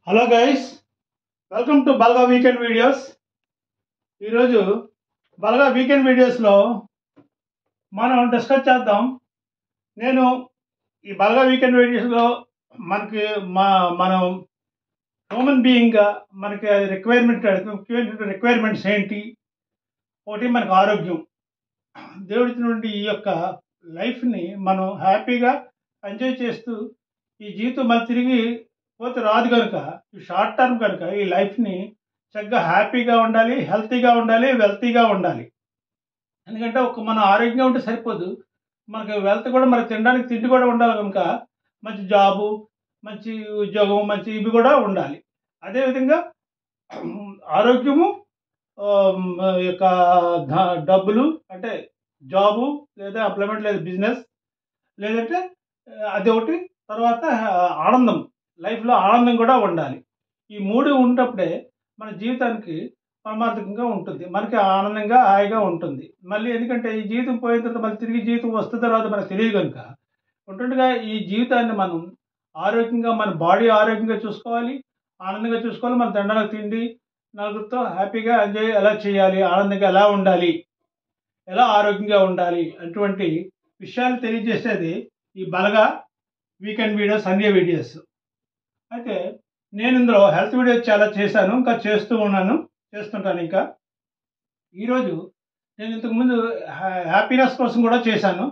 Hello guys, welcome to బల్గా weekend videos. ఈరోజు బల్గా వీకెండ్ వీడియోస్లో మనం డిస్కస్ చేద్దాం. నేను ఈ బల్గా వీకెండ్ వీడియోస్లో మనకి మనం హ్యూమన్ బీయింగ్గా మనకి రిక్వైర్మెంట్స్ ఏంటి? ఒకటి మనకు ఆరోగ్యం. దేవుడి నుండి ఈ యొక్క లైఫ్ని మనం హ్యాపీగా ఎంజాయ్ చేస్తూ ఈ జీవితం మళ్ళీ తిరిగి పోతే రాదు కనుక ఈ షార్ట్ టర్మ్ కనుక ఈ లైఫ్ని చక్కగా హ్యాపీగా ఉండాలి, హెల్తీగా ఉండాలి, వెల్తీగా ఉండాలి. ఎందుకంటే మన ఆరోగ్యంగా ఉంటే సరిపోదు, మనకి వెల్త్ కూడా, మనకి తినడానికి తిండి కూడా ఉండాలి కనుక మంచి జాబు, మంచి ఉద్యోగం, మంచి ఇవి కూడా ఉండాలి. అదేవిధంగా ఆరోగ్యము, యొక్క డబ్బులు అంటే జాబు లేదా ఎంప్లాయ్మెంట్ లేదా బిజినెస్ లేదంటే అది ఒకటి. తర్వాత ఆనందం, లైఫ్లో ఆనందం కూడా ఉండాలి. ఈ మూడు ఉన్నప్పుడే మన జీవితానికి పరమార్థకంగా ఉంటుంది, మనకి ఆనందంగా హాయిగా ఉంటుంది. మళ్ళీ ఎందుకంటే ఈ జీవితం పోయిన తర్వాత మళ్ళీ తిరిగి జీవితం వస్తుందో రాదో మనకు తెలియదు కనుక ఉంటుండగా ఈ జీవితాన్ని మనం ఆరోగ్యంగా, మన బాడీ ఆరోగ్యంగా చూసుకోవాలి, ఆనందంగా చూసుకోవాలి. మన తినడానికి తిండి, నలుగురితో హ్యాపీగా ఎంజాయ్ ఎలా చేయాలి, ఆనందంగా ఎలా ఉండాలి, ఎలా ఆరోగ్యంగా ఉండాలి అటువంటి విషయాలు తెలియజేసేది ఈ Balaga weekend videos, Sunday videos. అయితే నేను ఇందులో హెల్త్ వీడియోస్ చాలా చేశాను, ఇంకా చేస్తుంటాను. ఇంకా ఈరోజు నేను ఇంతకుముందు హ్యాపీనెస్ కోసం కూడా చేశాను.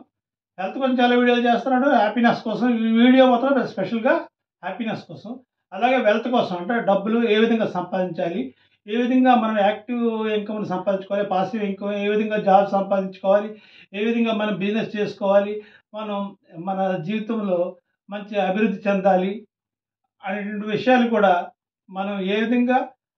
హెల్త్ కోసం చాలా వీడియోలు చేస్తున్నాను, హ్యాపీనెస్ కోసం ఈ వీడియో మాత్రం స్పెషల్గా హ్యాపీనెస్ కోసం. అలాగే వెల్త్ కోసం, అంటే డబ్బులు ఏ విధంగా సంపాదించాలి, ఏ విధంగా మనం యాక్టివ్ ఇన్కమ్ని సంపాదించుకోవాలి, పాసివ్ ఇన్కమ్, ఏ విధంగా జాబ్ సంపాదించుకోవాలి, ఏ విధంగా మనం బిజినెస్ చేసుకోవాలి, మనం మన జీవితంలో మంచి అభివృద్ధి చెందాలి అనేటువంటి విషయాలు కూడా, మనం ఏ విధంగా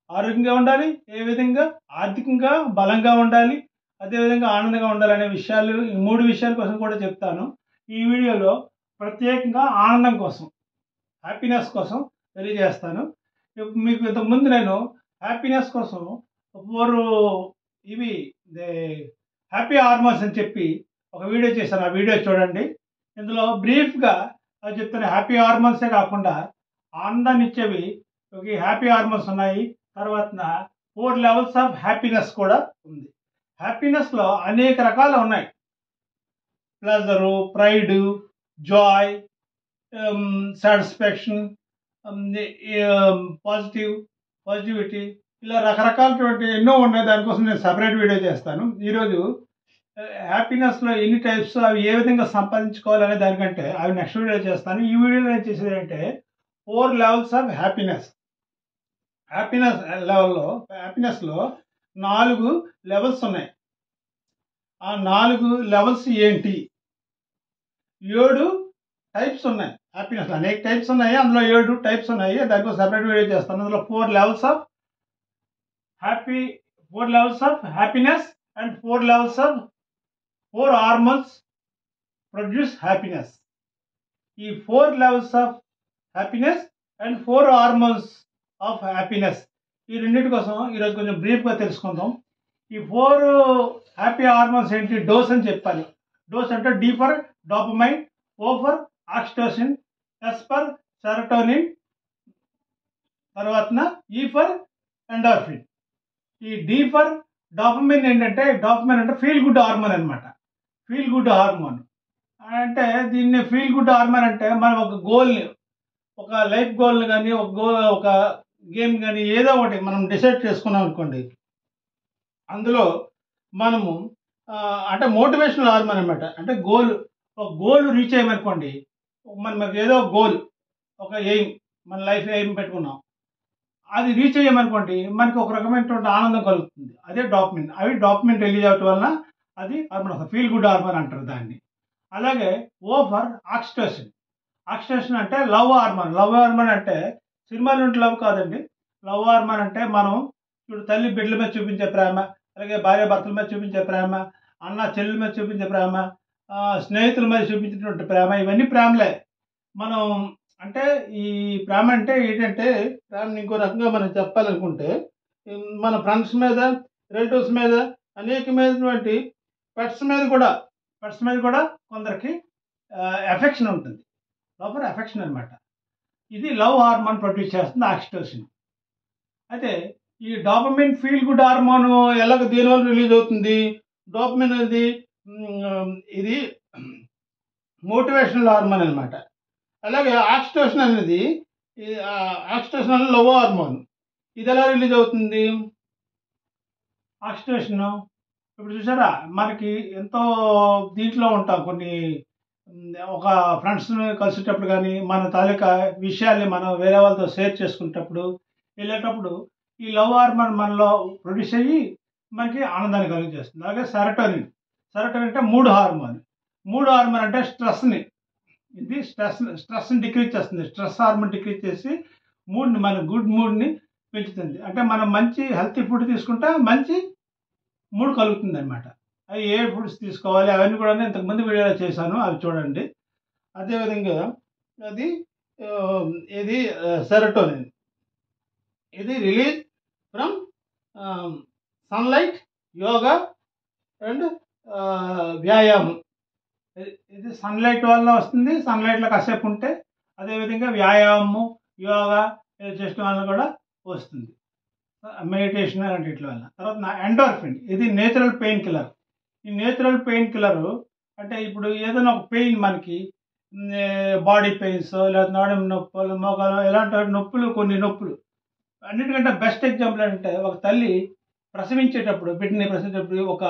ఆరోగ్యంగా ఉండాలి, ఏ విధంగా ఆర్థికంగా బలంగా ఉండాలి, అదేవిధంగా ఆనందంగా ఉండాలి అనే విషయాలు, ఈ మూడు విషయాల కోసం కూడా చెప్తాను. ఈ వీడియోలో ప్రత్యేకంగా ఆనందం కోసం, హ్యాపీనెస్ కోసం తెలియజేస్తాను. మీకు ఇంతకుముందు నేను హ్యాపీనెస్ కోసం ఇవి హ్యాపీ హార్మోన్స్ అని చెప్పి ఒక వీడియో చేశాను. ఆ వీడియో చూడండి. ఇందులో బ్రీఫ్గా అది చెప్తాను. హ్యాపీ హార్మోన్సే కాకుండా ఆనందాన్ని ఇచ్చేవి హ్యాపీ హార్మోన్స్ ఉన్నాయి. తర్వాత 4 లెవెల్స్ ఆఫ్ హ్యాపీనెస్ కూడా ఉంది. హ్యాపీనెస్లో అనేక రకాలు ఉన్నాయి. ప్లెజరు, ప్రైడు, జాయ్, సాటిస్ఫాక్షన్, పాజిటివిటీ, ఇలా రకరకాలటువంటి ఎన్నో ఉన్నాయి. దానికోసం నేను సపరేట్ వీడియో చేస్తాను. ఈరోజు హ్యాపీనెస్లో ఎన్ని టైప్స్, అవి ఏ విధంగా సంపాదించుకోవాలనే దానికంటే అవి నెక్స్ట్ వీడియో చేస్తాను. ఈ వీడియోలో నేను చేసేది ఏంటంటే 4 లెవెల్స్ ఆఫ్ హ్యాపీనెస్. హ్యాపీనెస్లో 4 లెవెల్స్ ఉన్నాయి. ఆ 4 లెవెల్స్ ఏంటి? 7 టైప్స్ ఉన్నాయి. హ్యాపీనెస్ అనేక టైప్స్ ఉన్నాయి, అందులో 7 టైప్స్ ఉన్నాయి. దానికోసం సపరేట్ వీడియో చేస్తాను. అందులో 4 levels of happiness and 4 hormones produce happiness. ఈ 4 levels of happiness and 4 hormones of happiness, ఈ రెండింటి కోసం ఈరోజు కొంచెం బ్రీఫ్గా తెలుసుకుందాం. ఈ 4 హ్యాపీ హార్మోన్స్ ఏంటి? డోస్ అని చెప్పాలి. డోస్ అంటే D for dopamine, O for oxytocin, S for serotonin, తర్వాత E ఫర్ ఎండార్ఫిన్. ఈ D ఫర్ డోపమైన్ ఏంటంటే, డోపమైన్ అంటే ఫీల్ గుడ్ హార్మోన్ అనమాట. ఫీల్ గుడ్ హార్మోన్ అంటే, దీన్ని ఫీల్ గుడ్ హార్మోన్ అంటే మనం ఒక గోల్ని, ఒక లైఫ్ గోల్ని కానీ, ఒక గేమ్ కానీ ఏదో ఒకటి మనం డిసైడ్ చేసుకున్నాం అనుకోండి, అందులో మనము అంటే మోటివేషనల్ హార్మోన్ అనమాట. అంటే ఒక గోల్ రీచ్ అయ్యామనుకోండి, మనకి ఏదో గోల్, ఒక ఎయిమ్, మన లైఫ్ ఎయిమ్ పెట్టుకున్నాం, అది రీచ్ అయ్యామనుకోండి మనకి ఒక రకమైనటువంటి ఆనందం కలుగుతుంది. అదే డాపమైన్. అవి డాపమైన్ రిలీజ్ అవటం వలన అది హార్మోన్, ఫీల్ గుడ్ హార్మోన్ అంటారు దాన్ని. అలాగే O ఫర్ ఆక్సిటోసిన్. ఆక్సిటోసిన్ అంటే లవ్ హార్మోన్. లవ్ హార్మోన్ అంటే సినిమాల నుండి లవ్ కాదండి. లవ్ హార్మోన్ అంటే మనం ఇప్పుడు తల్లి బిడ్డల మీద చూపించే ప్రేమ, అలాగే భార్య భర్తల మీద చూపించే ప్రేమ, అన్న చెల్లెల మీద చూపించే ప్రేమ, స్నేహితుల మీద చూపించేటువంటి ప్రేమ, ఇవన్నీ ప్రేమలే. మనం అంటే ఈ ప్రేమ అంటే ఏంటంటే, ప్రేమని ఇంకో రకంగా మనం చెప్పాలనుకుంటే, మన ఫ్రెండ్స్ మీద, రిలేటివ్స్ మీద, అనేకమైనటువంటి పెట్స్ మీద కూడా కొందరికి ఎఫెక్షన్ ఉంటుంది. ప్రాపర్ ఎఫెక్షన్ అనమాట. ఇది లవ్ హార్మోన్ ప్రొడ్యూస్ చేస్తుంది ఆక్సిటోసిన్. అయితే ఈ డోపమిన్ ఫీల్ గుడ్ హార్మోన్ ఎలాగ దేనివల్ల రిలీజ్ అవుతుంది? డోపమిన్ అనేది ఇది మోటివేషనల్ హార్మోన్ అనమాట. అలాగే ఆక్సిటోసిన్ అనేది ఆక్సిటోసిన్ అనేది లవ్ హార్మోన్. ఇది ఎలా రిలీజ్ అవుతుంది? ఆక్సిటోసిన్ ఇప్పుడు చూసారా, మనకి ఎంతో దీంట్లో ఉంటాం కొన్ని ఒక ఫ్రెండ్స్ని కలిసేటప్పుడు కానీ మన తాలూకా విషయాల్ని మనం వేరే వాళ్ళతో షేర్ చేసుకునేటప్పుడు వెళ్ళేటప్పుడు ఈ లవ్ హార్మోన్ మనలో ప్రొడ్యూస్ అయ్యి మనకి ఆనందాన్ని కలిగజేస్తుంది. అలాగే సెరటోనిన్. సెరటోనిన్ అంటే మూడ్ హార్మోన్. మూడ్ హార్మోన్ అంటే స్ట్రెస్ని, ఇది స్ట్రెస్ని డిక్రీజ్ చేస్తుంది. స్ట్రెస్ హార్మోన్ డిక్రీజ్ చేసి మూడ్ని, మన గుడ్ మూడ్ని పెంచుతుంది. అంటే మనం మంచి హెల్తీ ఫుడ్ తీసుకుంటే మంచి మూడు కలుగుతుంది అనమాట. అవి ఏ ఫుడ్స్ తీసుకోవాలి అవన్నీ కూడా ఇంతకుముందు వీడియోలో చేశాను, అవి చూడండి. అదేవిధంగా అది ఇది సెరటోనిన్. ఇది release from sunlight, yoga and వ్యాయామం. ఇది సన్లైట్ వల్ల వస్తుంది. సన్లైట్లో కాసేపు ఉంటే, అదేవిధంగా వ్యాయామము, యోగా చేయడం వల్ల కూడా వస్తుంది. మెడిటేషన్ అలాంటి వీటి వల్ల. తర్వాత ఎండోర్ఫిన్. ఇది నేచురల్ పెయిన్ కిల్లర్. ఈ నేచురల్ పెయిన్ కిల్లర్ అంటే ఇప్పుడు ఏదైనా ఒక పెయిన్ మనకి బాడీ పెయిన్స్ లేదా నడుము నొప్పులు, మోకాలు ఇలాంటి నొప్పులు, కొన్ని నొప్పులు. అన్నిటికంటే బెస్ట్ ఎగ్జాంపుల్ అంటే ఒక తల్లి ప్రసవించేటప్పుడు, బిడ్డని ప్రసవించేటప్పుడు ఒక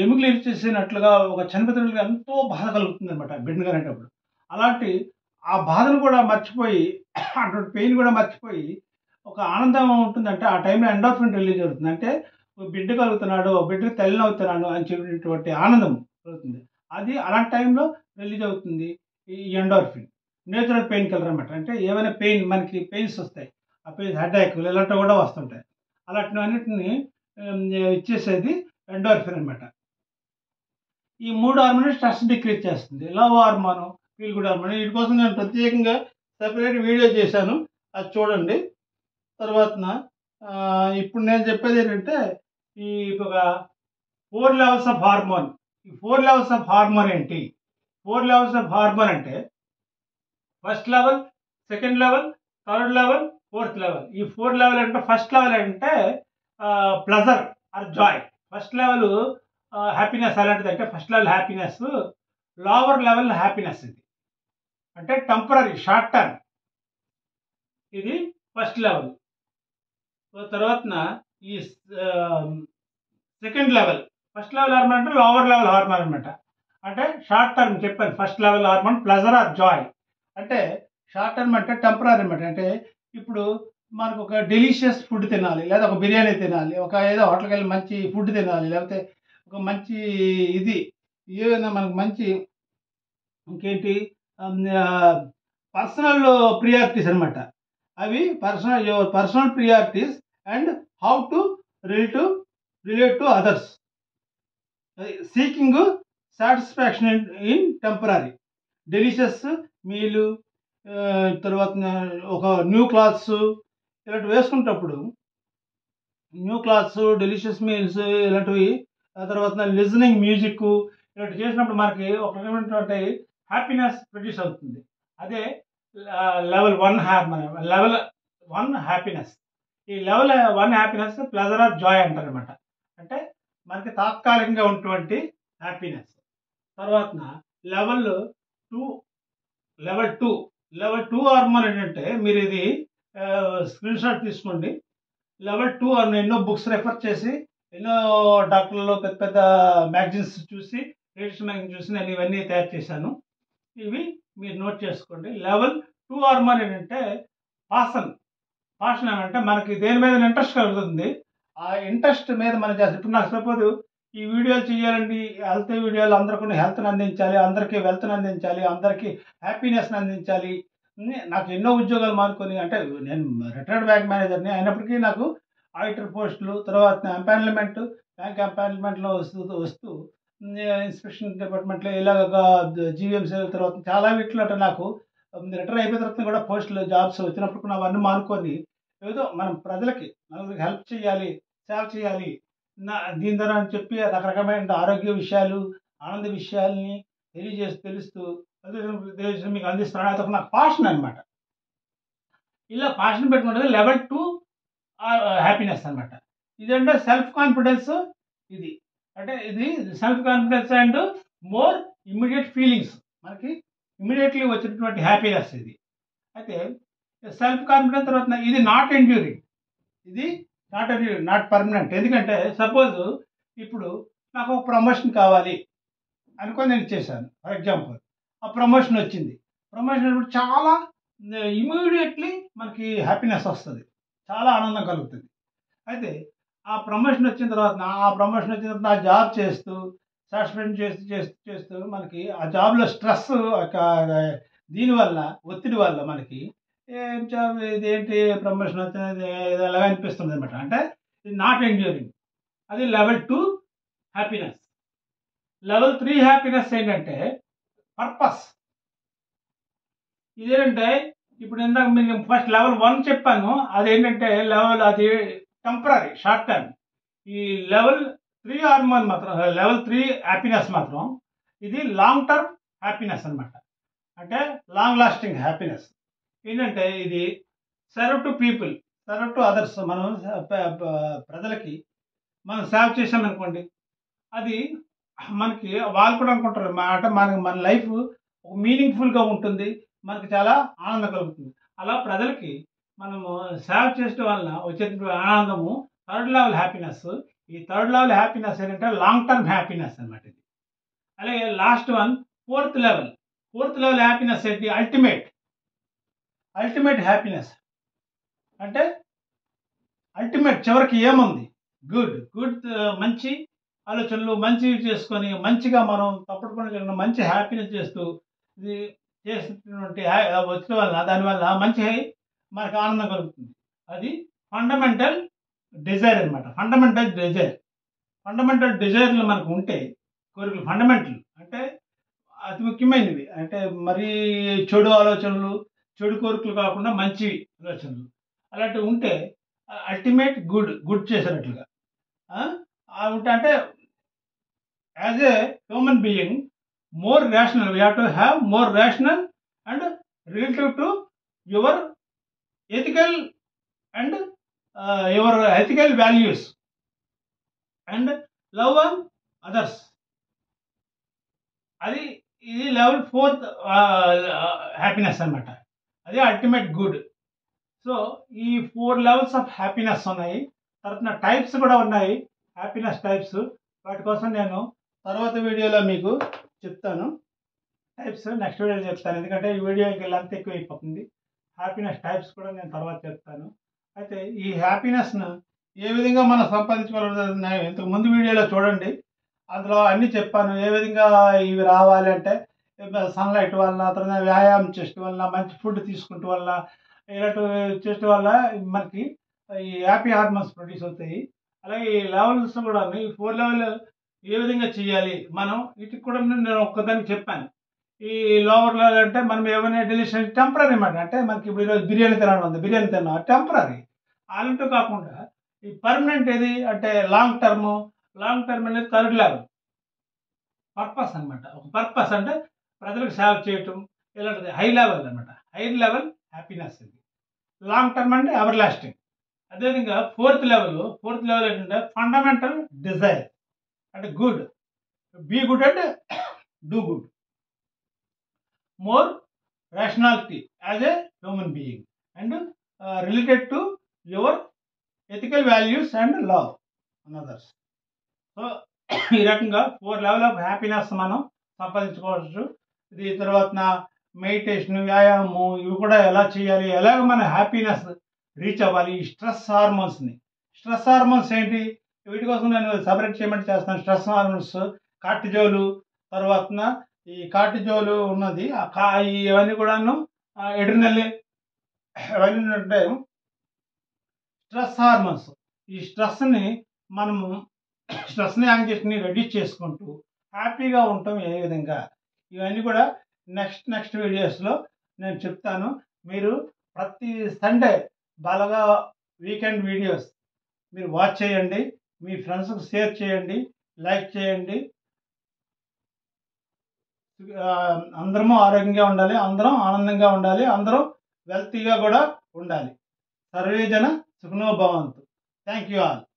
ఎముకలు ఇరిచేసినట్లుగా, ఒక చనిపోతున్నట్లుగా ఎంతో బాధ కలుగుతుంది అనమాట బిడ్డను కనేటప్పుడు. అలాంటి ఆ బాధను కూడా మర్చిపోయి, అటువంటి పెయిన్ కూడా మర్చిపోయి ఒక ఆనందం ఉంటుందంటే ఆ టైంలో ఎండోర్ఫిన్ రిలీజ్ అవుతుంది. అంటే ఒక బిడ్డ కలుగుతున్నాడు, ఒక బిడ్డకి తల్లిని అవుతున్నాను అని చెప్పినటువంటి ఆనందం కలుగుతుంది. అది అలాంటి టైంలో రిలీజ్ అవుతుంది ఈ ఎండోర్ఫిన్. నేచురల్ పెయిన్ కిల్లర్ అనమాట. అంటే ఏమైనా పెయిన్, మనకి పెయిన్స్ వస్తాయి, ఆ పెయిన్ హెడేక్ ఇలాంటివి కూడా వస్తుంటాయి. అలాంటివన్నిటిని ఇచ్చేసేది ఎండోర్ఫిన్ అనమాట. ఈ మూడు హార్మోన్ స్ట్రెస్ డిక్రీజ్ చేస్తుంది. Love hormone, feel good hormone. వీటి కోసం నేను ప్రత్యేకంగా సెపరేట్ వీడియో చేశాను, అది చూడండి. తర్వాతన ఇప్పుడు నేను చెప్పేది ఏంటంటే ఈ ఒక 4 లెవెల్స్ ఆఫ్ హార్మోన్. ఈ 4 లెవెల్స్ ఆఫ్ హార్మోన్ ఏంటి? 4 లెవెల్స్ ఆఫ్ హార్మోన్ అంటే first level, second level, third level, fourth level. ఈ 4 లెవెల్ అంటే ఫస్ట్ లెవెల్ అంటే pleasure or joy. First level happiness అలాంటిది. అంటే first level happiness. Lower level happiness ఇది అంటే టెంపరీ, షార్ట్ టర్మ్. ఇది ఫస్ట్ లెవెల్. తర్వాతన ఈ second level. First level hormone అంటే లోవర్ లెవెల్ హార్మోన్ అనమాట. అంటే షార్ట్ టర్మ్ చెప్పాను. First level hormone pleasure or joy. అంటే షార్ట్ టర్మ్ అంటే టెంపరీ అనమాట. అంటే ఇప్పుడు మనకు ఒక డెలిషియస్ ఫుడ్ తినాలి, లేదా ఒక బిర్యానీ తినాలి, ఒక ఏదో హోటల్కి వెళ్ళి మంచి ఫుడ్ తినాలి, లేకపోతే ఒక మంచి ఇది ఏదైనా మనకు మంచి ఇంకేంటి పర్సనల్ ప్రియారిటీస్ అనమాట. అవి your personal priorities and how to relate to others. Seeking satisfaction in temporary. Delicious మీలు, తర్వాత ఒక న్యూ క్లాత్స్ ఇలాంటివి వేసుకునేటప్పుడు, న్యూ క్లాత్స్, డెలిషియస్ మీల్స్ ఇలాంటివి, ఆ తర్వాత లిజనింగ్ మ్యూజిక్ ఇలాంటివి చేసినప్పుడు మనకి ఒక రకమైనటువంటి హ్యాపీనెస్ ప్రొడ్యూస్ అవుతుంది. అదే లెవెల్ 1 హార్మోన్. Level 1 happiness. ఈ level 1 happiness pleasure of joy అంటారు అనమాట. అంటే మనకి తాత్కాలికంగా ఉన్నటువంటి హ్యాపీనెస్. తర్వాత లెవెల్ 2 లెవెల్ 2 హార్మోన్ ఏంటంటే, మీరు ఇది స్క్రీన్ షాట్ తీసుకోండి. లెవెల్ 2 హార్మోన్ ఎన్నో బుక్స్ రెఫర్ చేసి, ఎన్నో డాక్టర్లు పెద్ద పెద్ద మ్యాగజైన్స్ చూసి, రేడియేషన్ మ్యాగజైన్ చూసి నేను ఇవన్నీ తయారు చేశాను. ఇవి మీరు నోట్ చేసుకోండి. లెవెల్ 2 హార్మోన్ ఏంటంటే పాషన్ అంటే మనకి దేని మీద ఇంట్రెస్ట్ కలుగుతుంది, ఆ ఇంట్రెస్ట్ మీద మనం చేస్తాం. ఇప్పుడు నాకు సపోజ్ ఈ వీడియోలు చేయాలండి, హెల్త్ వీడియోలు, అందరికీ హెల్త్ని అందించాలి, అందరికీ వెల్త్ని అందించాలి, అందరికీ హ్యాపీనెస్ని అందించాలి. నాకు ఎన్నో ఉద్యోగాలు మానుకొని, అంటే నేను రిటైర్డ్ బ్యాంక్ మేనేజర్ని అయినప్పటికీ నాకు ఆడిటర్ పోస్టులు, తర్వాత బ్యాంక్ ఎంపానల్మెంట్లో వస్తూ ఇన్స్పెక్షన్ డిపార్ట్మెంట్లో ఇలాగ జీవీఎంసీ, తర్వాత చాలా వీటిలో అంటే నాకు రిటైర్ అయిపోయిన తర్వాత కూడా పోస్టులు, జాబ్స్ వచ్చినప్పుడు కూడా అవన్నీ మానుకొని ఏదో మనం ప్రజలకి నలుగురికి హెల్ప్ చేయాలి, సేవ చేయాలి దీని ద్వారా అని చెప్పి రకరకమైన ఆరోగ్య విషయాలు, ఆనంద విషయాల్ని తెలుస్తూ ఉద్దేశం మీకు అందిస్తున్నాను. అదొక నాకు పాషన్ అనమాట. ఇలా పాషన్ పెట్టుకుంటే లెవెల్ 2 హ్యాపీనెస్ అనమాట. ఇదంటే సెల్ఫ్ కాన్ఫిడెన్స్. ఇది అంటే ఇది self confidence and more immediate feelings, మనకి ఇమ్మీడియట్లీ వచ్చినటువంటి హ్యాపీనెస్ ఇది. అయితే సెల్ఫ్ కాన్ఫిడెన్స్ తర్వాత ఇది నాట్ ఎండ్యూరింగ్, ఇది నాట్ పర్మనెంట్. ఎందుకంటే సపోజ్ ఇప్పుడు నాకు ఒక ప్రమోషన్ కావాలి అనుకొని నేను చేశాను. ఫర్ ఎగ్జాంపుల్ ఆ ప్రమోషన్ వచ్చింది. ప్రమోషన్ ఇప్పుడు చాలా ఇమీడియట్లీ మనకి హ్యాపీనెస్ వస్తుంది, చాలా ఆనందం కలుగుతుంది. అయితే ఆ ప్రమోషన్ వచ్చిన తర్వాత నా జాబ్ చేస్తూ సాటిస్ఫాక్షన్ చేస్తూ చేస్తూ చేస్తూ మనకి ఆ జాబ్లో స్ట్రెస్, దీనివల్ల ఒత్తిడి వల్ల మనకి ఏం జాబ్ ఇదేంటి ప్రమోషన్ వచ్చినది ఎలా అనిపిస్తుంది అనమాట. అంటే ఇది నాట్ ఎండ్యూరింగ్. అది లెవెల్ 2 హ్యాపీనెస్. లెవెల్ 3 హ్యాపీనెస్ ఏంటంటే పర్పస్. ఇదేంటంటే ఇప్పుడు ఇందాక మీకు ఫస్ట్ లెవెల్ 1 చెప్పాను, అదేంటంటే అది టెంపరీ, షార్ట్ టర్మ్. ఈ లెవెల్ 3 హార్మోన్ మాత్రం, లెవెల్ 3 హ్యాపీనెస్ మాత్రం ఇది లాంగ్ టర్మ్ హ్యాపీనెస్ అనమాట. అంటే లాంగ్ లాస్టింగ్ హ్యాపీనెస్. ఏంటంటే ఇది serve to people, serve to others. మనం ప్రజలకి మనం సేవ చేసామనుకోండి, అది మనకి వాళ్ళు కూడా అనుకుంటారు అంటే మన లైఫ్ మీనింగ్ఫుల్గా ఉంటుంది, మనకి చాలా ఆనందం కలుగుతుంది. అలా ప్రజలకి మనము సేవ చేయడం వలన వచ్చేటువంటి ఆనందము థర్డ్ లెవెల్ హ్యాపీనెస్. ఈ థర్డ్ లెవెల్ హ్యాపీనెస్ ఏంటంటే లాంగ్ టర్మ్ హ్యాపీనెస్ అనమాట ఇది. అలాగే last one fourth level happiness ఏంటి? Ultimate happiness. అంటే అల్టిమేట్ చివరికి ఏముంది? గుడ్ మంచి ఆలోచనలు మంచివి చేసుకొని మంచిగా మనం తప్పుడు పని చేయకుండా మంచి హ్యాపీనెస్ చేస్తూ ఇది చేసినటువంటి వచ్చిన వల్ల దానివల్ల మంచి మనకు ఆనందం కలుగుతుంది. అది ఫండమెంటల్ డిజైర్ అనమాట. ఫండమెంటల్ డిజైర్లు మనకు ఉంటే, కోరికలు ఫండమెంటల్ అంటే అతి ముఖ్యమైనవి. అంటే మరీ చెడు ఆలోచనలు, చెడు కోరికలు కాకుండా మంచి ఆలోచనలు అలాంటివి ఉంటే అల్టిమేట్ గుడ్ చేసినట్లుగా ఉంటే, అంటే as a human being more rational, we have to have more rational and relative to your ethical and your ethical values and love on others. ఇది లెవెల్ 4 హ్యాపీనెస్ అనమాట. అది అల్టిమేట్ గుడ్. సో ఈ 4 levels of happiness ఉన్నాయి. తర్వాత types కూడా ఉన్నాయి, happiness types. వాటి కోసం నేను తర్వాత వీడియోలో మీకు చెప్తాను. టైప్స్ నెక్స్ట్ వీడియోలో చెప్తాను, ఎందుకంటే ఈ వీడియోకి లెంత్ ఎక్కువ అయిపోతుంది. హ్యాపీనెస్ టైప్స్ కూడా నేను తర్వాత చెప్తాను. అయితే ఈ హ్యాపీనెస్ను ఏ విధంగా మనం సంపాదించుకోవాలని ఇంతకు ముందు వీడియోలో చూడండి, అందులో అన్నీ చెప్పాను. ఏ విధంగా ఇవి రావాలి అంటే సన్లైట్ వల్ల, తర్వాత వ్యాయామం చేయడం వల్ల, మంచి ఫుడ్ తీసుకుంటూ వల్ల, ఇలాంటివి చేయడం వల్ల మనకి ఈ హ్యాపీ హార్మోన్స్ ప్రొడ్యూస్ అవుతాయి. అలాగే ఈ లెవెల్స్ కూడా ఈ 4 లెవెల్ ఏ విధంగా చేయాలి మనం, వీటికి కూడా నేను ఒక్కదానికి చెప్పాను. ఈ లోవర్ లెవెల్ అంటే మనం ఏమైనా డెలిషన్ టెంపరీ అనమాట. అంటే మనకి ఇప్పుడు ఈరోజు బిర్యానీ తిన్నాం టెంపరీ. అలాంటివి కాకుండా ఈ పర్మనెంట్ ఏది అంటే లాంగ్ టర్మ్ అనేది థర్డ్ లెవెల్ పర్పస్ అనమాట. ఒక పర్పస్ అంటే ప్రజలకు సేవ చేయటం, ఇలాంటిది హై లెవెల్ అనమాట. హై లెవెల్ హ్యాపీనెస్ ఇది. లాంగ్ టర్మ్ అంటే ఎవర్ లాస్టింగ్. అదేవిధంగా ఫోర్త్ లెవెల్ ఏంటంటే ఫండమెంటల్ డిజైర్. అంటే be good and do good. More rationality as a human being and related to your ethical values and love on others. So ఈ రకంగా 4 level of happiness మనం సంపాదించుకోవచ్చు. ఇది తర్వాత meditation, వ్యాయామం ఇవి కూడా ఎలా చేయాలి, ఎలాగ మన హ్యాపీనెస్ రీచ్ అవ్వాలి. ఈ స్ట్రెస్ హార్మోన్స్ ఏంటి, వీటి కోసం నేను సపరేట్ చేయమంటే చేస్తాను. స్ట్రెస్ హార్మోన్స్ కార్టిజోలు, తర్వాత ఈ కార్టిజోలు ఉన్నది, ఇవన్నీ కూడాను ఎడ్రినల్, ఇవన్నీ ఉంటాయి స్ట్రెస్ హార్మోన్స్. ఈ స్ట్రెస్ని యాంగ్జైటీని రెడ్యూస్ చేసుకుంటూ హ్యాపీగా ఉండటం ఏ విధంగా, ఇవన్నీ కూడా నెక్స్ట్ వీడియోస్లో నేను చెప్తాను. మీరు ప్రతి సండే బాగా వీకెండ్ వీడియోస్ మీరు వాచ్ చేయండి, మీ ఫ్రెండ్స్కి షేర్ చేయండి, లైక్ చేయండి. అందరము ఆరోగ్యంగా ఉండాలి, అందరం ఆనందంగా ఉండాలి, అందరం వెల్తీగా కూడా ఉండాలి. సర్వే జన సుఖినో భవంతు. Thank you all.